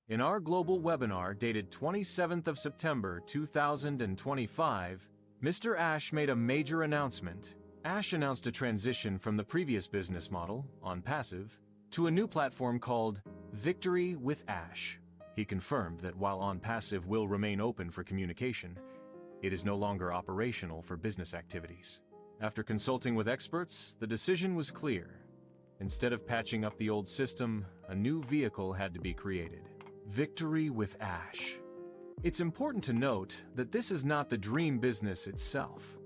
In our global webinar dated 27th of September 2025, Mr. Ash made a major announcement. Ash announced a transition from the previous business model, Onpassive, to a new platform called Victory with Ash. He confirmed that while Onpassive will remain open for communication, it is no longer operational for business activities. After consulting with experts, the decision was clear. Instead of patching up the old system, a new vehicle had to be created. Victory with Ash. It's important to note that this is not the dream business itself.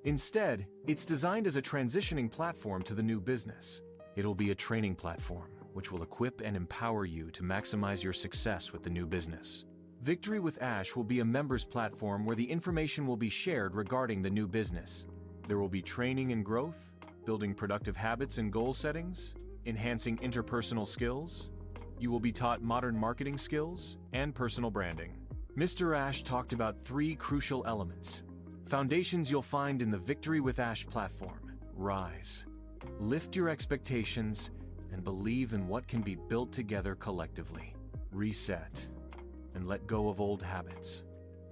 Instead, it's designed as a transitioning platform to the new business. It'll be a training platform, which will equip and empower you to maximize your success with the new business. Victory with Ash will be a members platform where the information will be shared regarding the new business. There will be training and growth, building productive habits and goal settings, enhancing interpersonal skills. You will be taught modern marketing skills and personal branding. Mr. Ash talked about 3 crucial elements. Foundations you'll find in the Victory with Ash platform. Rise. Lift your expectations and believe in what can be built together collectively. Reset. And let go of old habits.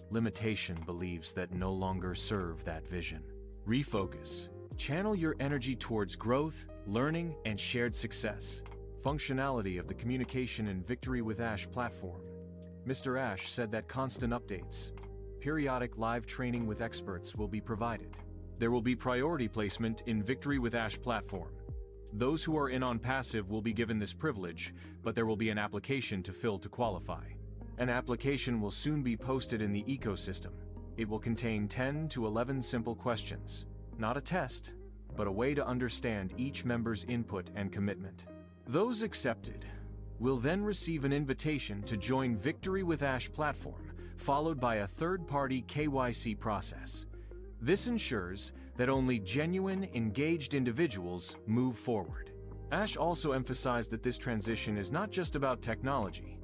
Limitation believes that no longer serve that vision. Refocus. Channel your energy towards growth, learning, and shared success. Functionality of the Communication and Victory with Ash platform. Mr. Ash said that constant updates, periodic live training with experts will be provided. There will be priority placement in Victory with Ash platform. Those who are in Onpassive will be given this privilege, but there will be an application to fill to qualify. An application will soon be posted in the ecosystem. It will contain 10 to 11 simple questions. Not a test, but a way to understand each member's input and commitment. Those accepted will then receive an invitation to join Victory with Ash platform, followed by a third-party KYC process. This ensures that only genuine, engaged individuals move forward. Ash also emphasized that this transition is not just about technology,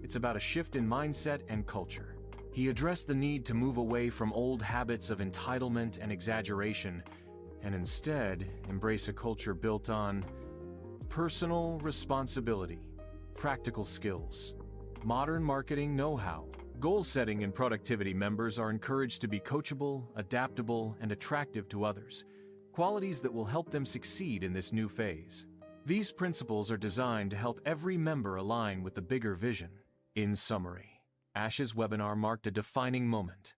it's about a shift in mindset and culture. He addressed the need to move away from old habits of entitlement and exaggeration, and instead embrace a culture built on personal responsibility, practical skills, modern marketing know-how. Goal setting and productivity members are encouraged to be coachable, adaptable, and attractive to others, qualities that will help them succeed in this new phase. These principles are designed to help every member align with the bigger vision. In summary, Ash's webinar marked a defining moment.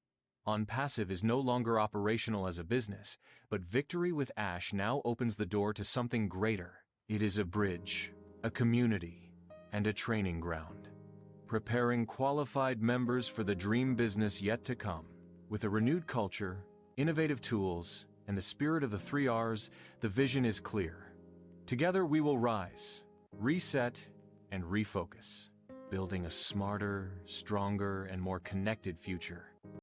Onpassive is no longer operational as a business, but Victory with Ash now opens the door to something greater. It is a bridge, a community, and a training ground, preparing qualified members for the dream business yet to come. With a renewed culture, innovative tools, and the spirit of the 3 Rs, the vision is clear. Together we will rise, reset, and refocus, building a smarter, stronger, and more connected future.